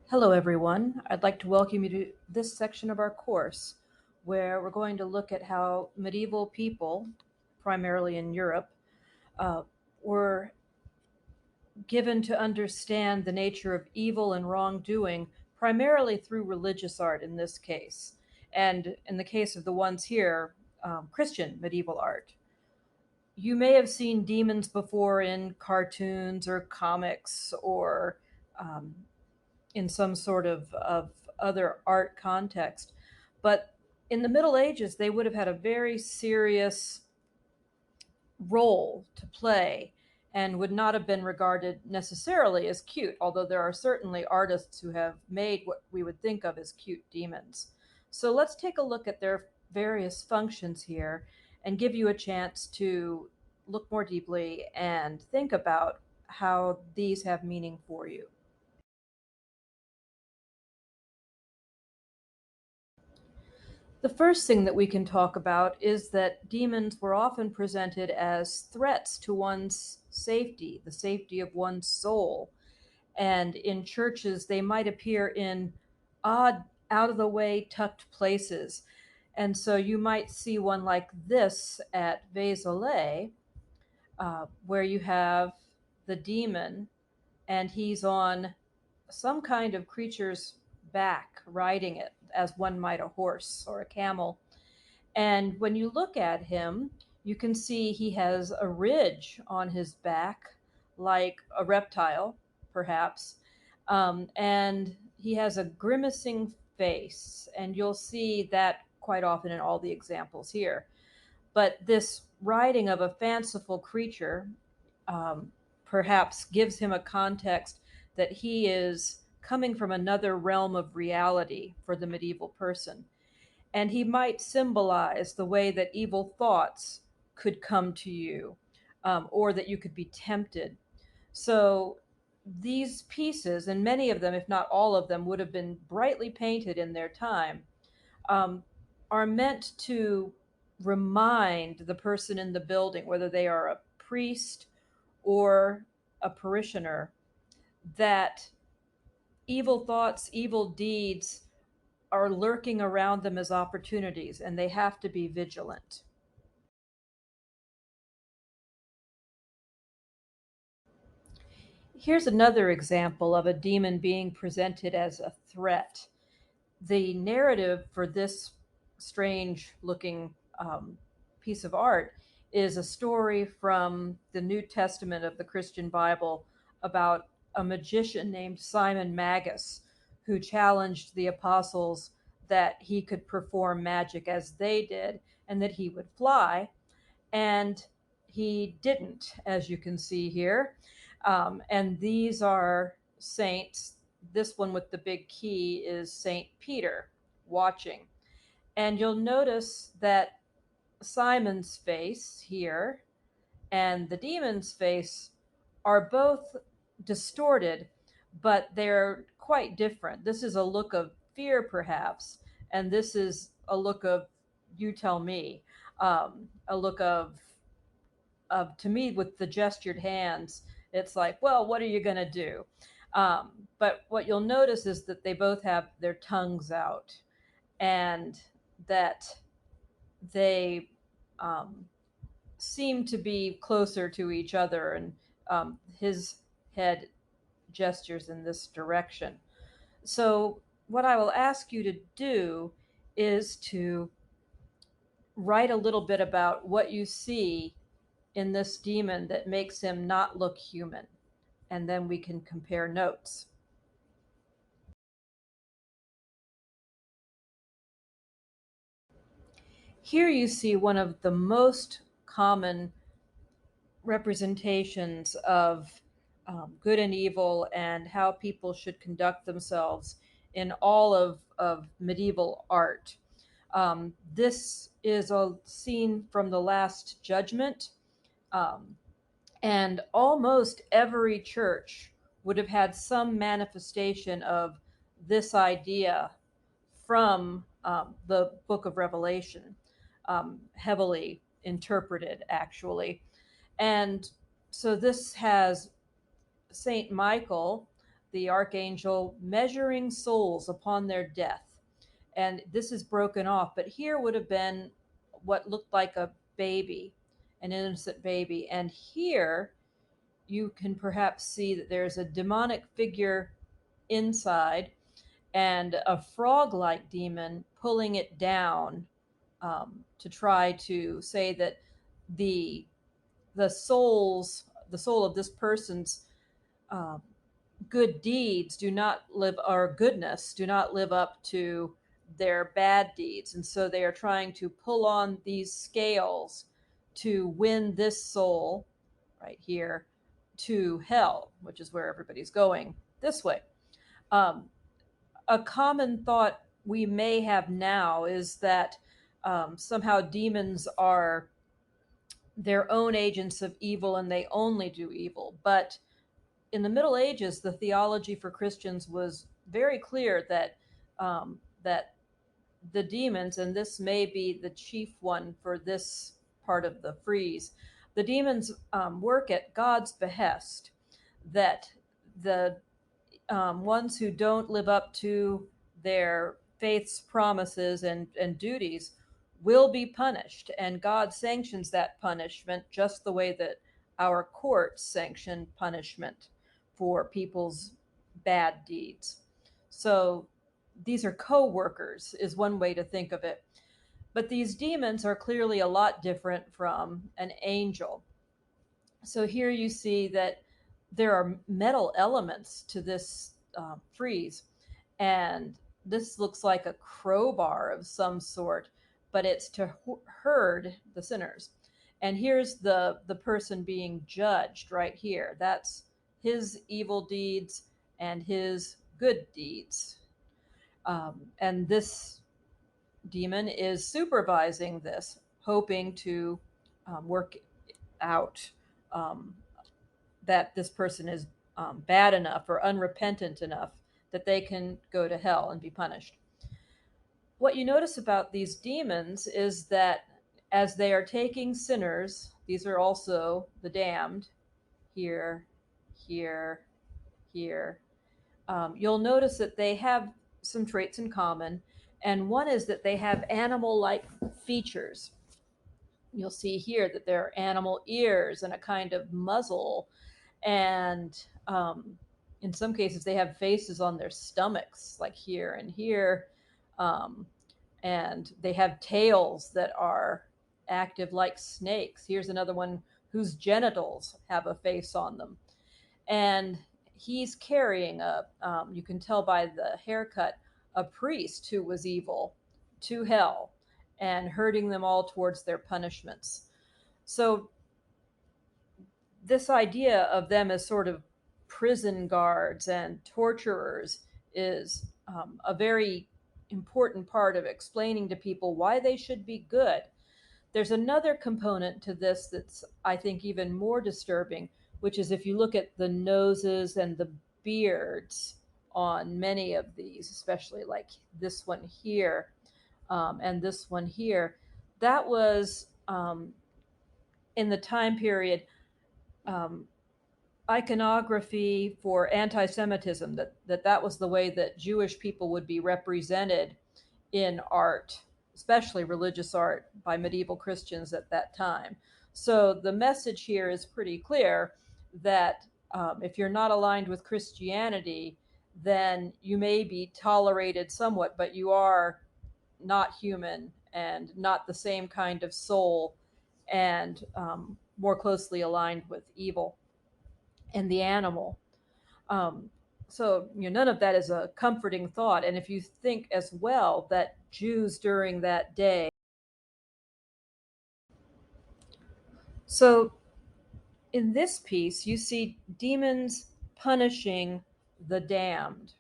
Hello, everyone. I'd like to welcome you to this section of our course, where we're going to look at how medieval people, primarily in Europe, uh, were given to understand the nature of evil and wrongdoing, primarily through religious art in this case. And in the case of the ones here, Christian medieval art. You may have seen demons before in cartoons or comics or um, in some sort of other art context. But in the Middle Ages, they would have had a very serious role to play and would not have been regarded necessarily as cute, although there are certainly artists who have made what we would think of as cute demons. So let's take a look at their various functions here and give you a chance to look more deeply and think about how these have meaning for you. The first thing that we can talk about is that demons were often presented as threats to one's safety, the safety of one's soul. And in churches, they might appear in odd, out of the way, tucked places. And so you might see one like this at Vézelay, where you have the demon and he's on some kind of creature's back, riding it, as one might a horse or a camel. And when you look at him, you can see he has a ridge on his back, like a reptile, perhaps. And he has a grimacing face. And you'll see that quite often in all the examples here. But this riding of a fanciful creature um, perhaps gives him a context that he is coming from another realm of reality for the medieval person, and he might symbolize the way that evil thoughts could come to you, or that you could be tempted. So these pieces, and many of them, if not all of them, would have been brightly painted in their time, um, are meant to remind the person in the building, whether they are a priest or a parishioner, that evil thoughts, evil deeds are lurking around them as opportunities, and they have to be vigilant. Here's another example of a demon being presented as a threat. The narrative for this strange looking piece of art is a story from the New Testament of the Christian Bible about a magician named Simon Magus who challenged the apostles that he could perform magic as they did and that he would fly. And he didn't, as you can see here. And these are saints. This one with the big key is Saint Peter watching. And you'll notice that Simon's face here and the demon's face are both distorted, but they're quite different. This is a look of fear, perhaps, and this is a look of you tell me, a look of to me with the gestured hands. It's like, well, what are you going to do? But what you'll notice is that they both have their tongues out, and that they um, seem to be closer to each other, and his head gestures in this direction. So, what I will ask you to do is to write a little bit about what you see in this demon that makes him not look human, and then we can compare notes. Here you see one of the most common representations of good and evil and how people should conduct themselves in all of medieval art. This is a scene from the Last Judgment, um, and almost every church would have had some manifestation of this idea from the book of Revelation, heavily interpreted, actually. And so this has Saint Michael, the archangel measuring souls upon their death. And this is broken off, but here would have been what looked like a baby, an innocent baby. And here you can perhaps see that there's a demonic figure inside and a frog like demon pulling it down, to try to say that the the soul of this person's um, good deeds do not live, or goodness do not live up to their bad deeds, and so they are trying to pull on these scales to win this soul right here to hell, which is where everybody's going this way. um, a common thought we may have now is that somehow demons are their own agents of evil and they only do evil. But in the Middle Ages, the theology for Christians was very clear that the demons, and this may be the chief one for this part of the frieze, the demons work at God's behest. That the ones who don't live up to their faith's promises and duties will be punished. And God sanctions that punishment just the way that our courts sanction punishment for people's bad deeds. So these are co workers, is one way to think of it. But these demons are clearly a lot different from an angel. So here you see that there are metal elements to this frieze, and this looks like a crowbar of some sort, but it's to herd the sinners. And here's the person being judged right here. That's his evil deeds and his good deeds. And this demon is supervising this, hoping to work out um, that this person is bad enough or unrepentant enough that they can go to hell and be punished. What you notice about these demons is that as they are taking sinners, these are also the damned, here, here, here. You'll notice that they have some traits in common, and one is that they have animal like features. You'll see here that there are animal ears and a kind of muzzle, and in some cases they have faces on their stomachs, like here and here, um, and they have tails that are active like snakes. Here's another one whose genitals have a face on them, and he's carrying you can tell by the haircut, a priest who was evil to hell and herding them all towards their punishments. So this idea of them as sort of prison guards and torturers is a very important part of explaining to people why they should be good. There's another component to this that's, I think, even more disturbing, which is if you look at the noses and the beards on many of these, especially like this one here, and this one here, that was in the time period um, iconography for anti-Semitism. That was the way that Jewish people would be represented in art, especially religious art, by medieval Christians at that time. So the message here is pretty clear that if you're not aligned with Christianity, then you may be tolerated somewhat, but you are not human and not the same kind of soul, and more closely aligned with evil and the animal. Um, so, none of that is a comforting thought. And if you think as well that Jews during that day, so in this piece, you see demons punishing the damned.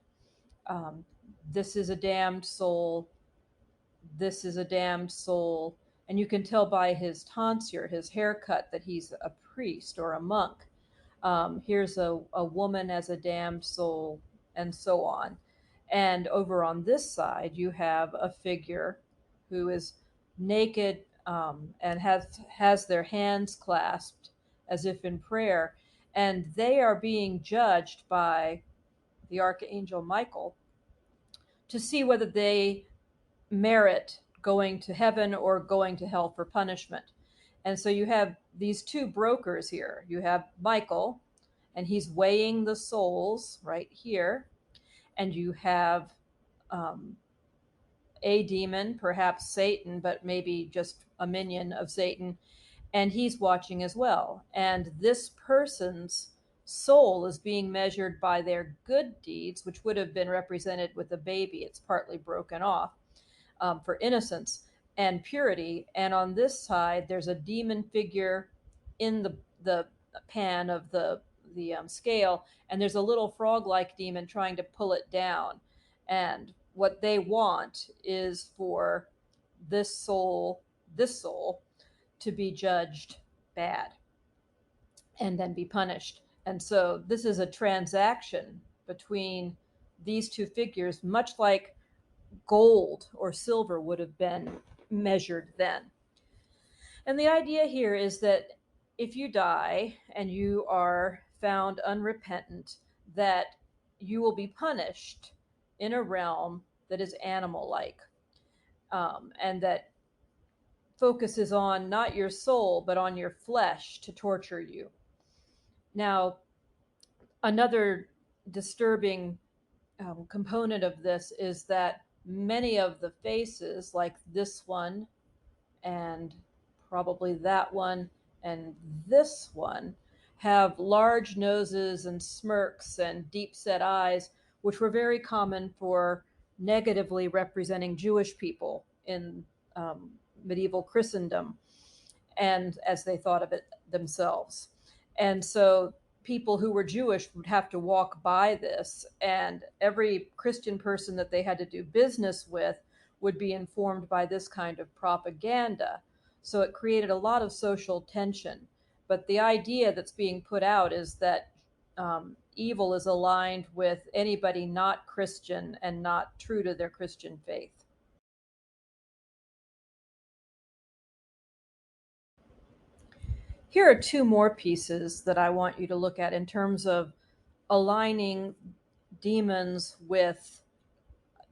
Um, this is a damned soul. This is a damned soul. And you can tell by his tonsure, his haircut, that he's a priest or a monk. Here's a woman as a damned soul, and so on. And over on this side, you have a figure who is naked, and has their hands clasped as if in prayer, and they are being judged by the archangel Michael, to see whether they merit going to heaven or going to hell for punishment. And so you have these two brokers here. You have Michael, and he's weighing the souls right here. And you have um, a demon, perhaps Satan, but maybe just a minion of Satan, and he's watching as well. And this person's soul is being measured by their good deeds, which would have been represented with a baby. It's partly broken off for innocence and purity. And on this side, there's a demon figure in the pan of the scale, and there's a little frog-like demon trying to pull it down. And what they want is for this soul to be judged bad and then be punished. And so this is a transaction between these two figures, much like gold or silver would have been measured then. And the idea here is that if you die and you are found unrepentant, that you will be punished in a realm that is animal like, and that focuses on not your soul, but on your flesh to torture you. Now, another disturbing component of this is that many of the faces, like this one and probably that one and this one, have large noses and smirks and deep set eyes, which were very common for negatively representing Jewish people in um, medieval Christendom, and as they thought of it themselves. And so people who were Jewish would have to walk by this, and every Christian person that they had to do business with would be informed by this kind of propaganda. So it created a lot of social tension. But the idea that's being put out is that evil is aligned with anybody not Christian and not true to their Christian faith. Here are two more pieces that I want you to look at in terms of aligning demons with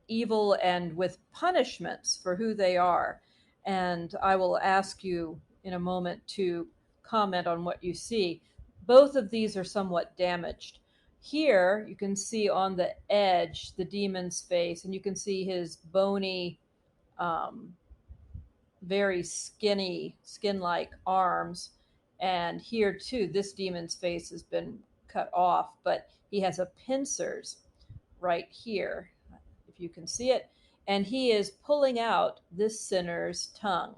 evil and with punishments for who they are. And I will ask you in a moment to comment on what you see. Both of these are somewhat damaged. Here, you can see on the edge the demon's face, and you can see his bony, um, very skinny, skin like arms. And here, too, this demon's face has been cut off, but he has a pincers right here, if you can see it. And he is pulling out this sinner's tongue.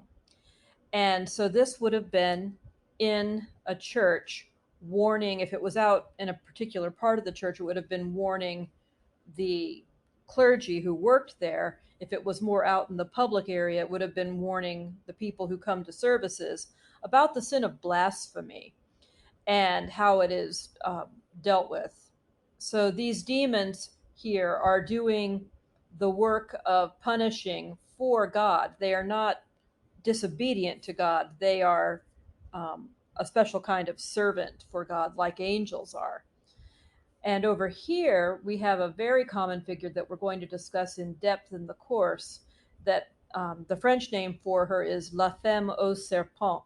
And so this would have been in a church warning, if it was out in a particular part of the church, it would have been warning the clergy who worked there. If it was more out in the public area, it would have been warning the people who come to services about the sin of blasphemy and how it is dealt with. So these demons here are doing the work of punishing for God. They are not disobedient to God. They are a special kind of servant for God, like angels are. And over here, we have a very common figure that we're going to discuss in depth in the course, that the French name for her is La Femme au Serpent,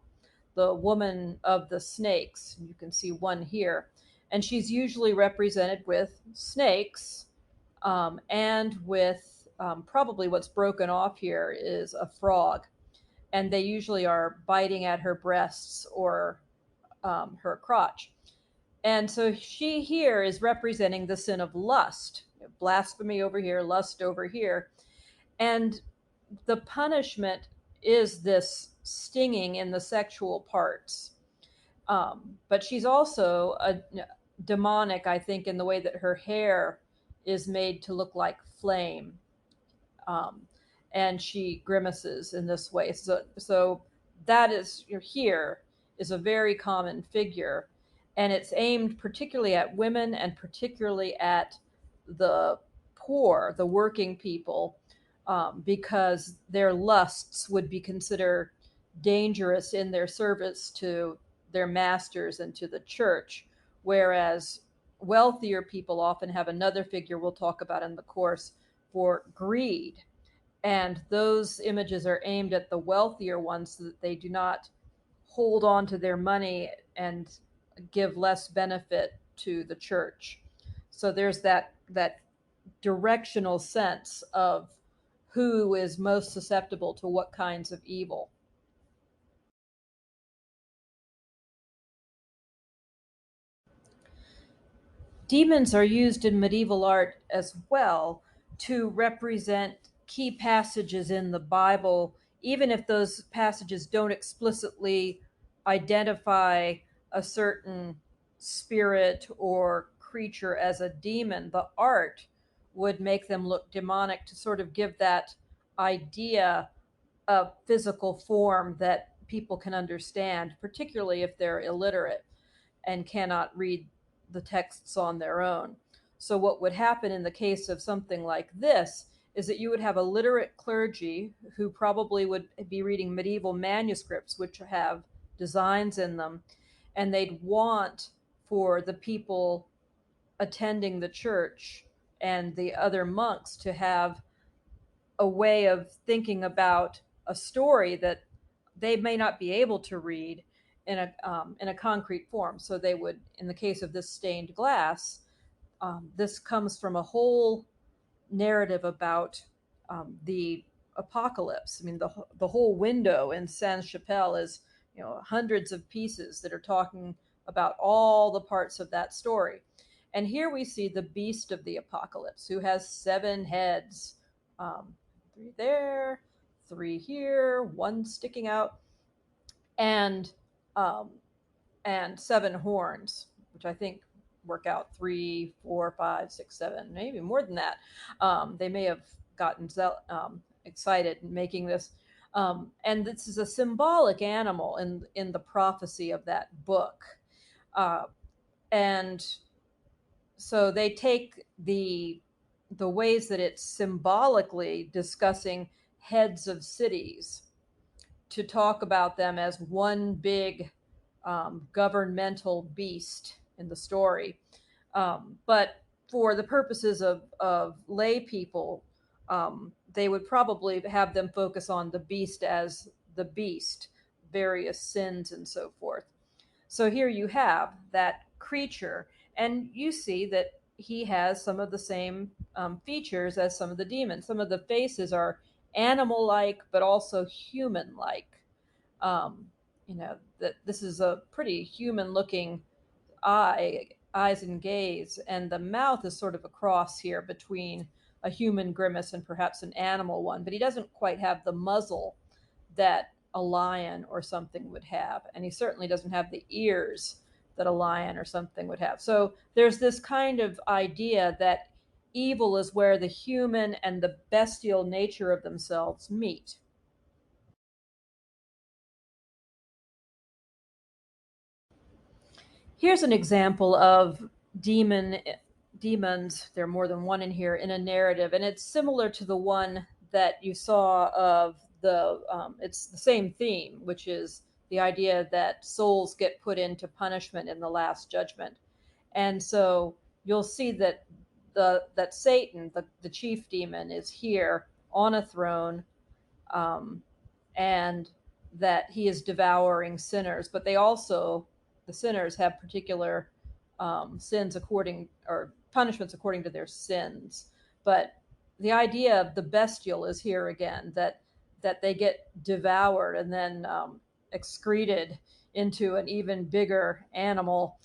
the woman of the snakes. You can see one here. And she's usually represented with snakes, and with probably what's broken off here is a frog. And they usually are biting at her breasts or her crotch. And so she here is representing the sin of lust, blasphemy over here, lust over here. And the punishment is this stinging in the sexual parts. But she's also a demonic, I think, in the way that her hair is made to look like flame. Um, and she grimaces in this way. So that is here is a very common figure, and it's aimed particularly at women and particularly at the poor, the working people, because their lusts would be considered dangerous in their service to their masters and to the church, whereas wealthier people often have another figure we'll talk about in the course for greed. And those images are aimed at the wealthier ones so that they do not hold on to their money and give less benefit to the church. So there's that directional sense of who is most susceptible to what kinds of evil. Demons are used in medieval art as well to represent key passages in the Bible, even if those passages don't explicitly identify a certain spirit or creature as a demon. The art would make them look demonic to sort of give that idea of physical form that people can understand, particularly if they're illiterate and cannot read the texts on their own. So, what would happen in the case of something like this is that you would have a literate clergy who probably would be reading medieval manuscripts, which have designs in them, and they'd want for the people attending the church and the other monks to have a way of thinking about a story that they may not be able to read in a concrete form. So they would, in the case of this stained glass, this comes from a whole narrative about the apocalypse. I mean, the whole window in Sainte Chapelle is, hundreds of pieces that are talking about all the parts of that story. And here we see the beast of the apocalypse, who has 7 heads, um, 3 there, 3 here, 1 sticking out, and um, and 7 horns, which I think work out 3, 4, 5, 6, 7, maybe more than that. They may have gotten excited in making this. And this is a symbolic animal in the prophecy of that book. Uh, and so they take the ways that it's symbolically discussing heads of cities to talk about them as one big governmental beast in the story. But for the purposes of lay people, they would probably have them focus on the beast as the beast, various sins, and so forth. So here you have that creature, and you see that he has some of the same features as some of the demons. Some of the faces are animal like, but also human like. Um, that this is a pretty human looking eyes and gaze, and the mouth is sort of a cross here between a human grimace and perhaps an animal one, but he doesn't quite have the muzzle that a lion or something would have, and he certainly doesn't have the ears that a lion or something would have. So there's this kind of idea that evil is where the human and the bestial nature of themselves meet. Here's an example of demons. There are more than one in here in a narrative, and it's similar to the one that you saw of the. It's the same theme, which is the idea that souls get put into punishment in the last judgment, and so you'll see that that Satan, the chief demon, is here on a throne, um, and that he is devouring sinners. But they also, the sinners, have particular sins according, or punishments according to their sins. But the idea of the bestial is here again, that they get devoured and then excreted into an even bigger animal.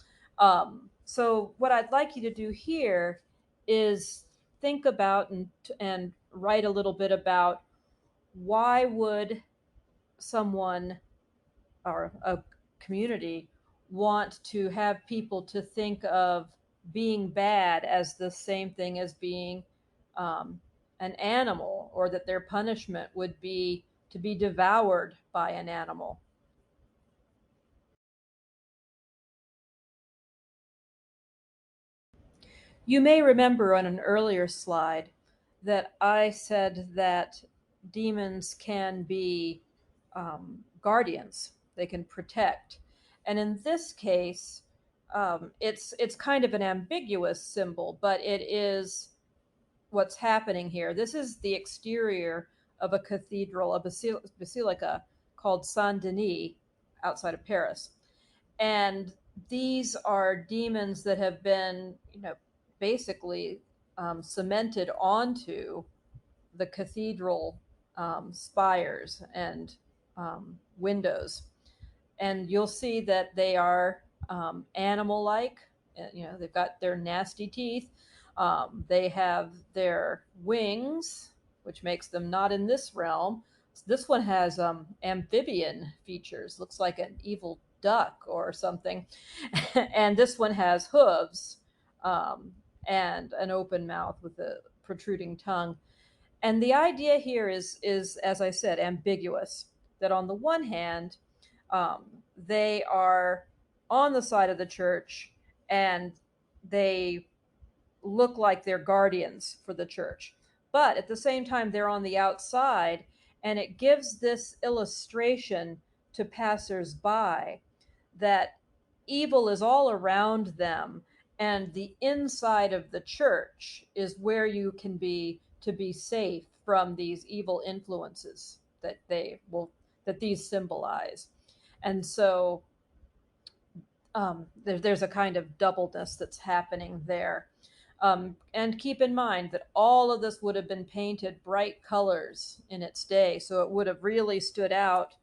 So what I'd like you to do here is think about and write a little bit about why would someone or a community want to have people to think of being bad as the same thing as being um, an animal, or that their punishment would be to be devoured by an animal. You may remember on an earlier slide that I said that demons can be guardians, they can protect. And in this case, It's kind of an ambiguous symbol, but it is what's happening here. This is the exterior of a cathedral, a basilica called Saint Denis outside of Paris. And these are demons that have been, basically cemented onto the cathedral spires and windows. And you'll see that they are animal like. They've got their nasty teeth. They have their wings, which makes them not in this realm. This one has amphibian features, looks like an evil duck or something. And this one has hooves um, and an open mouth with a protruding tongue. And the idea here is as I said, ambiguous. That on the one hand, um, they are on the side of the church and they look like they're guardians for the church. But at the same time, they're on the outside, and it gives this illustration to passersby that evil is all around them, and the inside of the church is where you can be to be safe from these evil influences that these symbolize. And so there's a kind of doubleness that's happening there. And keep in mind that all of this would have been painted bright colors in its day, so it would have really stood out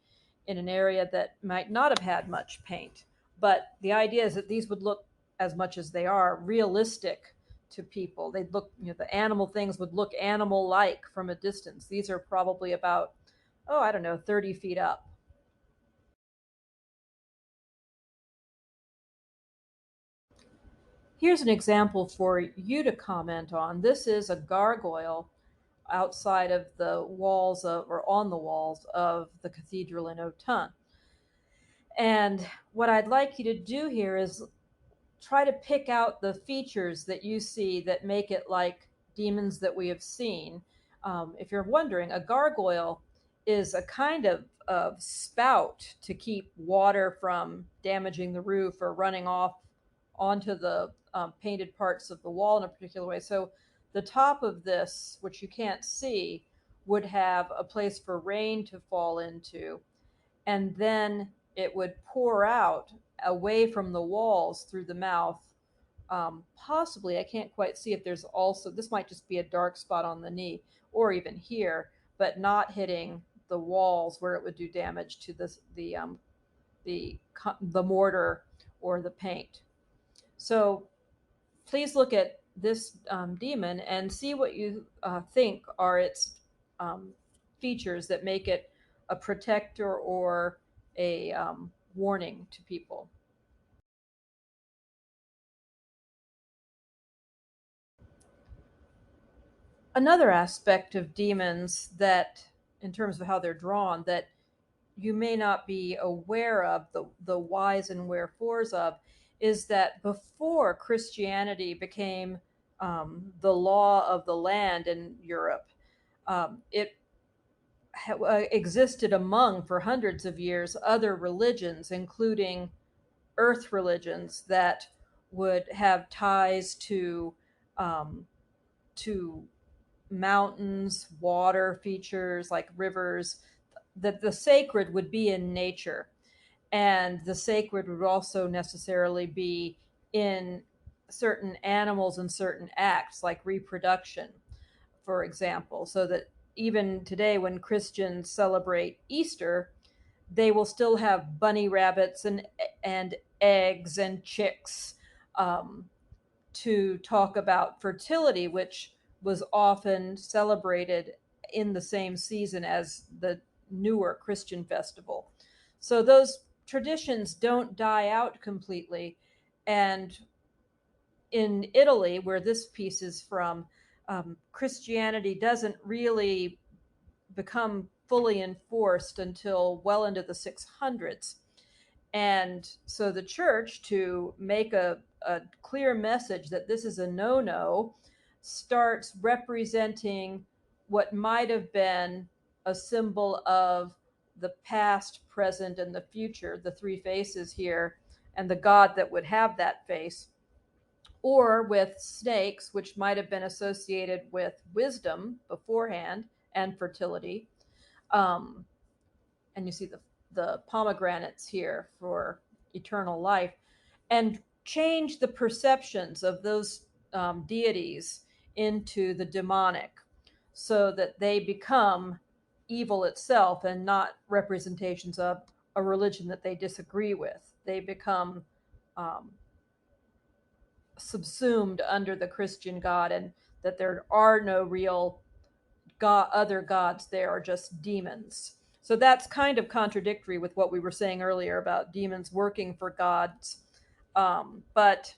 in an area that might not have had much paint. But the idea is that these would look, as much as they are, realistic to people. They'd look, the animal things would look animal like from a distance. These are probably about, oh, I don't know, 30 feet up. Here's an example for you to comment on. This is a gargoyle outside of the walls of, or on the walls of the cathedral in Autun. And what I'd like you to do here is try to pick out the features that you see that make it like demons that we have seen. If you're wondering, a gargoyle is a kind of spout to keep water from damaging the roof or running off onto the painted parts of the wall in a particular way. So the top of this, which you can't see, would have a place for rain to fall into, and then it would pour out away from the walls through the mouth. Possibly, I can't quite see if there's also, this might just be a dark spot on the knee or even here, but not hitting the walls where it would do damage to the the mortar or the paint. So please look at this demon and see what you think are its um, features that make it a protector or a warning to people. Another aspect of demons that, in terms of how they're drawn, that you may not be aware of the whys and wherefores of, is that before Christianity became the law of the land in Europe, it existed among, for hundreds of years, other religions, including earth religions that would have ties um, to mountains, water features like rivers. That the sacred would be in nature, and the sacred would also necessarily be in certain animals and certain acts like reproduction, for example. So that even today, when Christians celebrate Easter, they will still have bunny rabbits and eggs and chicks um, to talk about fertility, which was often celebrated in the same season as the newer Christian festival. So those traditions don't die out completely. And in Italy, where this piece is from, Christianity doesn't really become fully enforced until well into the 600s. And so the church, to make a clear message that this is a no no, starts representing what might have been a symbol of the past, present, and the future, the three faces here, and the god that would have that face, or with snakes, which might have been associated with wisdom beforehand and fertility. Um, and you see the pomegranates here for eternal life, and change the perceptions of those deities into the demonic so that they become evil itself and not representations of a religion that they disagree with. They become um, subsumed under the Christian God, and that there are no real other gods, there are just demons. So that's kind of contradictory with what we were saying earlier about demons working for gods. But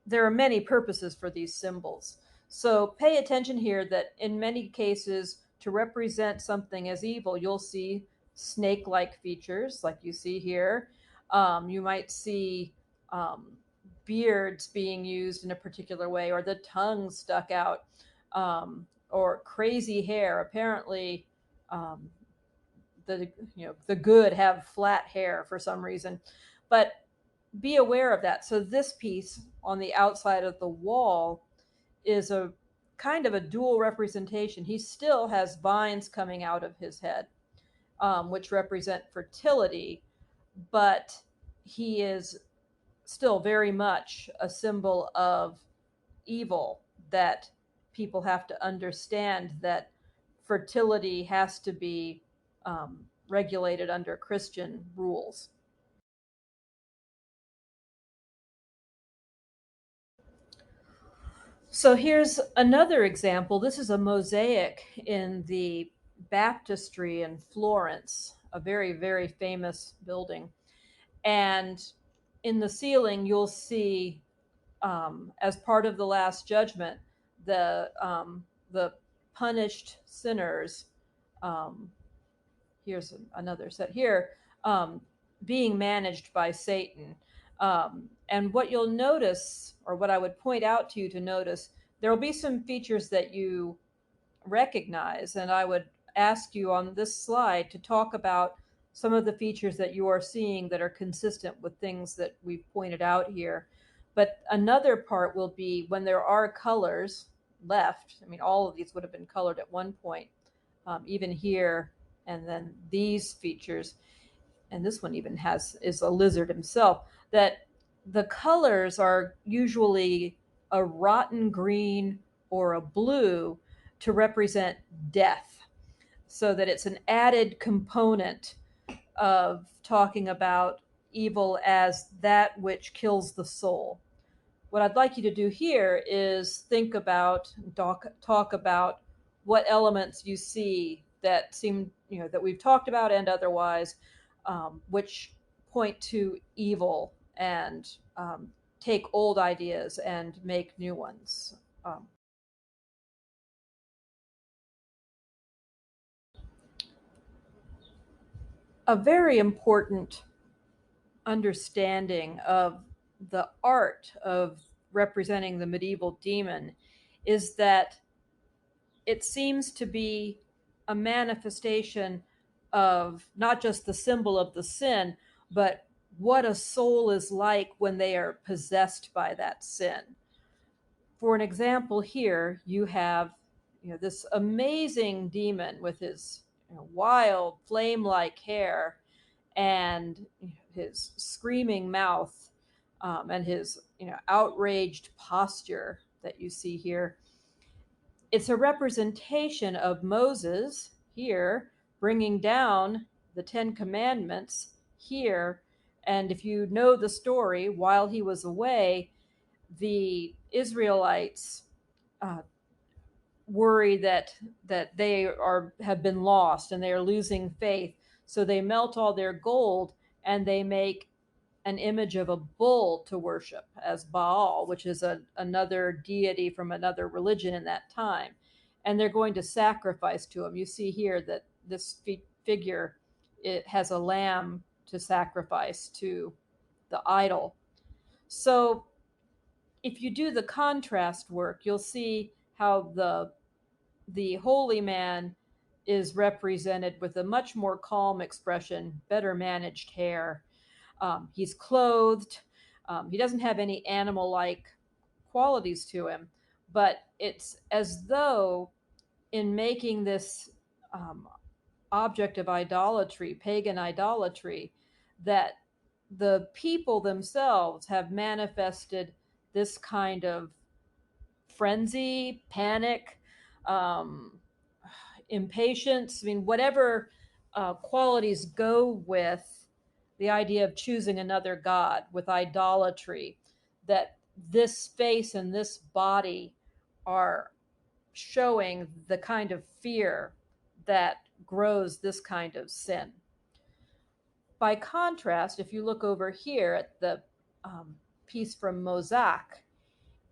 there are many purposes for these symbols. So pay attention here that in many cases, to represent something as evil, you'll see snake like features, like you see here. You might see beards being used in a particular way, or the tongue stuck out, or crazy hair. Apparently, um, the good have flat hair for some reason, but be aware of that. So this piece on the outside of the wall is a kind of a dual representation. He still has vines coming out of his head, which represent fertility, but he is still very much a symbol of evil, that people have to understand that fertility has to be regulated under Christian rules. So here's another example. This is a mosaic in the baptistry in Florence, a very, very famous building. And in the ceiling, you'll see, as part of the Last Judgment, the punished sinners. Um, Here's another set here, um, being managed by Satan. And what you'll notice, or what I would point out to you to notice, there will be some features that you recognize, and I would ask you on this slide to talk about some of the features that you are seeing that are consistent with things that we've pointed out here. But another part will be when there are colors left. I mean, all of these would have been colored at one point, even here, and then these features, and this one even is a lizard himself, that the colors are usually a rotten green or a blue to represent death, so that it's an added component of talking about evil as that which kills the soul. What I'd like you to do here is think about, talk about what elements you see that seem, that we've talked about and otherwise, which point to evil, and take old ideas and make new ones. Um, a very important understanding of the art of representing the medieval demon is that it seems to be a manifestation of not just the symbol of the sin, but what a soul is like when they are possessed by that sin. For an example, here you have, this amazing demon with his, wild flame-like hair, and his screaming mouth, and his, outraged posture that you see here. It's a representation of Moses here bringing down the Ten Commandments here. And if you know the story, while he was away, the Israelites uh, worry that they have been lost and they are losing faith. So they melt all their gold and they make an image of a bull to worship as Baal, which is another deity from another religion in that time. And they're going to sacrifice to him. You see here that this figure, it has a lamb to sacrifice to the idol. So if you do the contrast work, you'll see how the holy man is represented with a much more calm expression, better managed hair. He's clothed. He doesn't have any animal-like qualities to him, but it's as though in making this object of idolatry, pagan idolatry, that the people themselves have manifested this kind of frenzy, panic, um, impatience. I mean, whatever qualities go with the idea of choosing another god, with idolatry, that this face and this body are showing the kind of fear that grows this kind of sin. By contrast, if you look over here at the piece from Mosaic,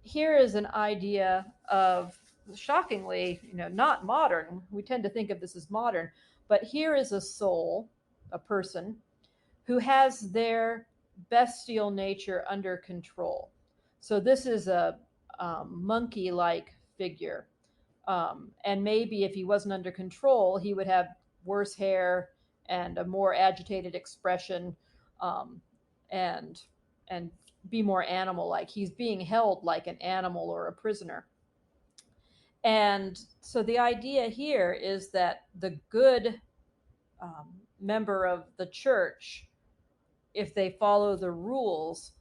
here is an idea of, shockingly, not modern. We tend to think of this as modern, but here is a soul, a person, who has their bestial nature under control. So this is a monkey-like figure. And maybe if he wasn't under control, he would have worse hair and a more agitated expression, um, and and be more animal-like. He's being held like an animal or a prisoner. And so the idea here is that the good member of the church, if they follow the rules,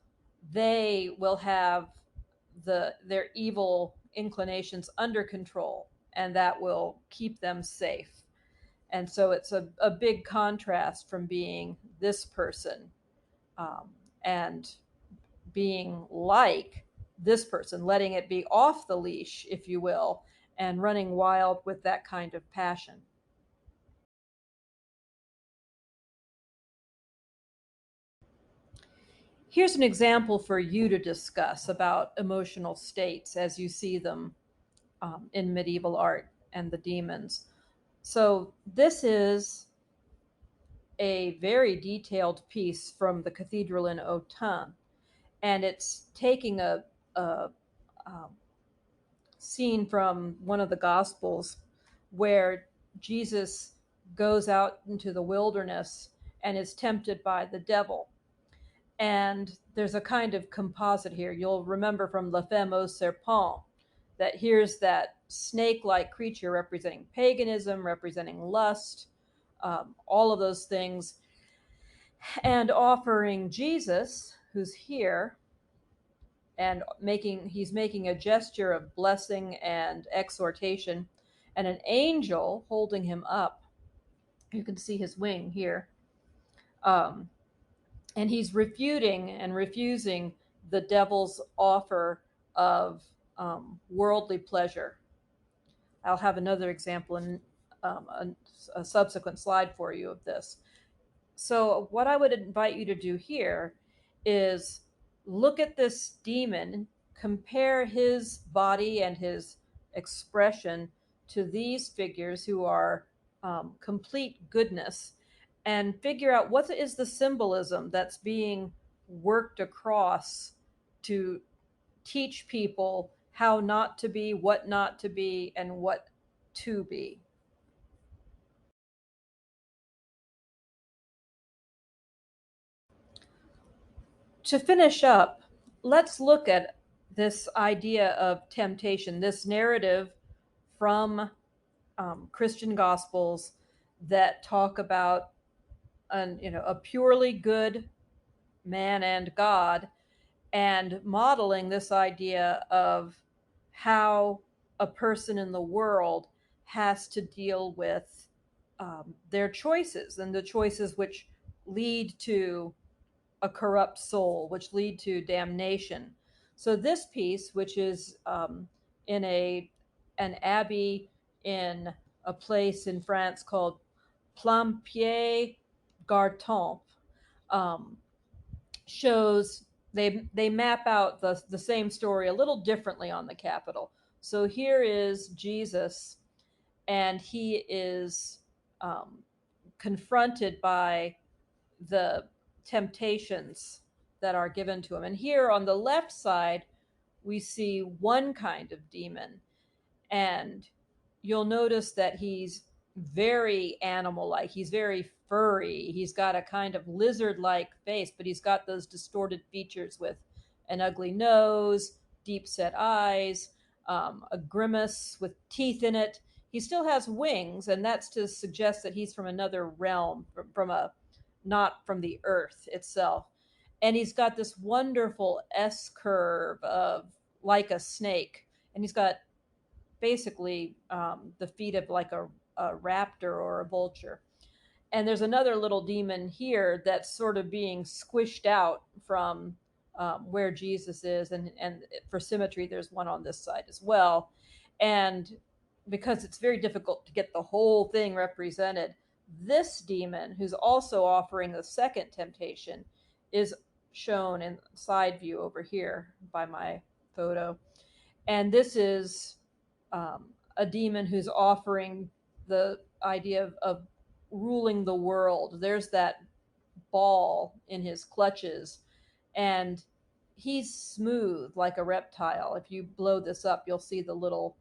they will have their evil inclinations under control, and that will keep them safe. And so it's a big contrast from being this person, and being like this person, letting it be off the leash, if you will, and running wild with that kind of passion. Here's an example for you to discuss about emotional states as you see them in medieval art and the demons. So, this is a very detailed piece from the cathedral in Autun, and it's taking a scene from one of the Gospels where Jesus goes out into the wilderness and is tempted by the devil. And there's a kind of composite here. You'll remember from Le Femme au Serpent that here's that snake like creature representing paganism, representing lust, all of those things, and offering Jesus, who's here, and he's making a gesture of blessing and exhortation, and an angel holding him up. You can see his wing here. Um, and he's refuting and refusing the devil's offer of worldly pleasure. I'll have another example in a subsequent slide for you of this. So, what I would invite you to do here is look at this demon, compare his body and his expression to these figures who are complete goodness, and figure out what is the symbolism that's being worked across to teach people how not to be, what not to be, and what to be. To finish up, let's look at this idea of temptation, this narrative from Christian Gospels that talk about a purely good man and God, and modeling this idea of how a person in the world has to deal with their choices, and the choices which lead to a corrupt soul, which lead to damnation. So this piece, which is in an abbey in a place in France called Plaimpied Gartempe, um, shows they map out the same story a little differently on the capital. So here is Jesus, and he is um, confronted by the temptations that are given to him. And here on the left side, we see one kind of demon, and you'll notice that he's very animal-like. He's very furry. He's got a kind of lizard-like face, but he's got those distorted features with an ugly nose, deep-set eyes, a grimace with teeth in it. He still has wings, and that's to suggest that he's from another realm, from a not from the earth itself. And he's got this wonderful S curve of like a snake, and he's got basically the feet of like a raptor or a vulture. And there's another little demon here that's sort of being squished out from where Jesus is, and for symmetry, there's one on this side as well. And because it's very difficult to get the whole thing represented, this demon, who's also offering the second temptation, is shown in side view over here by my photo. And this is a demon who's offering the idea of ruling the world. There's that ball in his clutches, and he's smooth like a reptile. If you blow this up, you'll see the little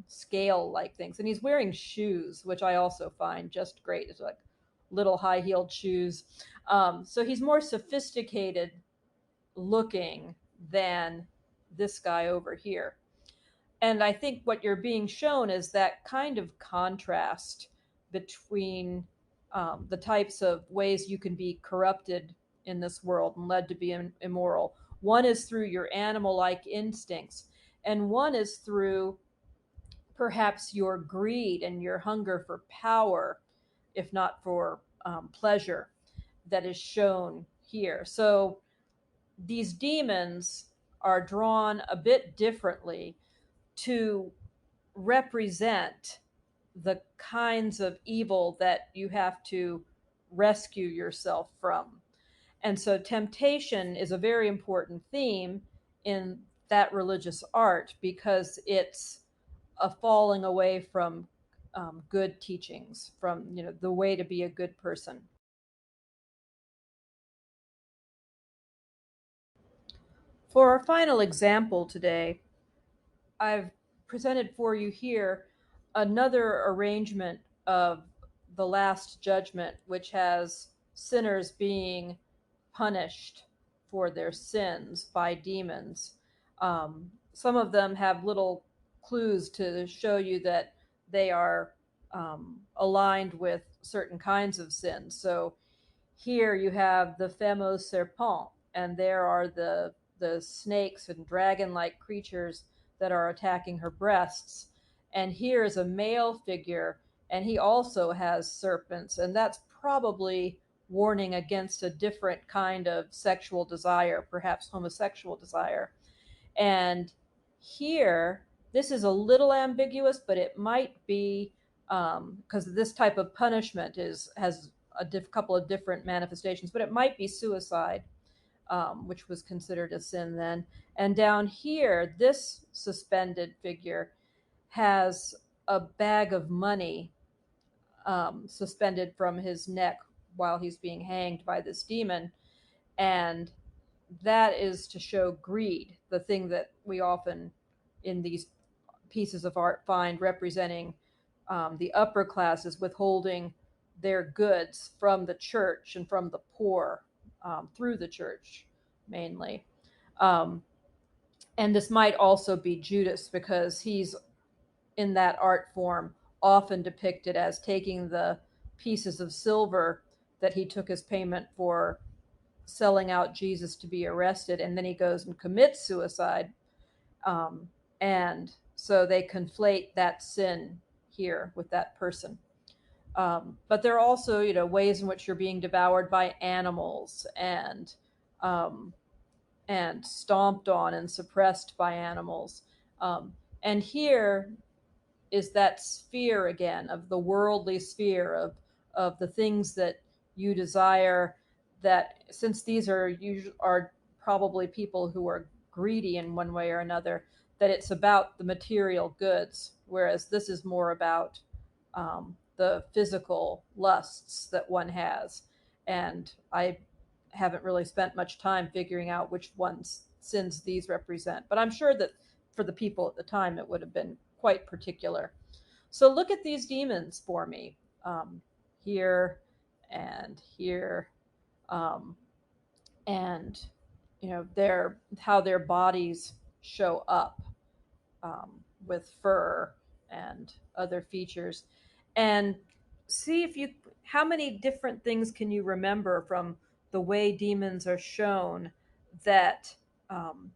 scale like things. And he's wearing shoes, which I also find just great. It's like little high heeled shoes. So he's more sophisticated looking than this guy over here. And I think what you're being shown is that kind of contrast between the types of ways you can be corrupted in this world and led to be immoral. One is through your animal like instincts, and one is through perhaps your greed and your hunger for power, if not for pleasure, that is shown here. So these demons are drawn a bit differently to represent the kinds of evil that you have to rescue yourself from. And so temptation is a very important theme in that religious art because it's a falling away from good teachings, from the way to be a good person. For our final example today, I've presented for you here another arrangement of the Last Judgment, which has sinners being punished for their sins by demons. Some of them have little clues to show you that they are aligned with certain kinds of sins. So here you have the Femos Serpent, and there are the snakes and dragon-like creatures that are attacking her breasts. And here is a male figure, and he also has serpents, and that's probably warning against a different kind of sexual desire, perhaps homosexual desire. And here, this is a little ambiguous, but it might be because this type of punishment has a couple of different manifestations, but it might be suicide, which was considered a sin then. And down here, this suspended figure has a bag of money suspended from his neck while he's being hanged by this demon. And that is to show greed, the thing that we often in these pieces of art find representing the upper classes withholding their goods from the church and from the poor through the church mainly. Um, and this might also be Judas because he's in that art form often depicted as taking the pieces of silver that he took as payment for selling out Jesus to be arrested, and then he goes and commits suicide. And so they conflate that sin here with that person. But there are also, ways in which you're being devoured by animals um, and stomped on and suppressed by animals. And here is that sphere again of the worldly sphere of the things that you desire. That since these are probably people who are greedy in one way or another, that it's about the material goods, whereas this is more about the physical lusts that one has. And I haven't really spent much time figuring out which ones sins these represent, but I'm sure that for the people at the time it would have been quite particular. So look at these demons for me, here and here, um, and their how their bodies show up, with fur and other features, and see if you how many different things can you remember from the way demons are shown that, um,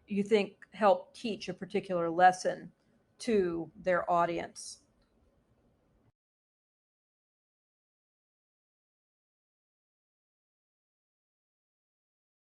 you think help teach a particular lesson to their audience.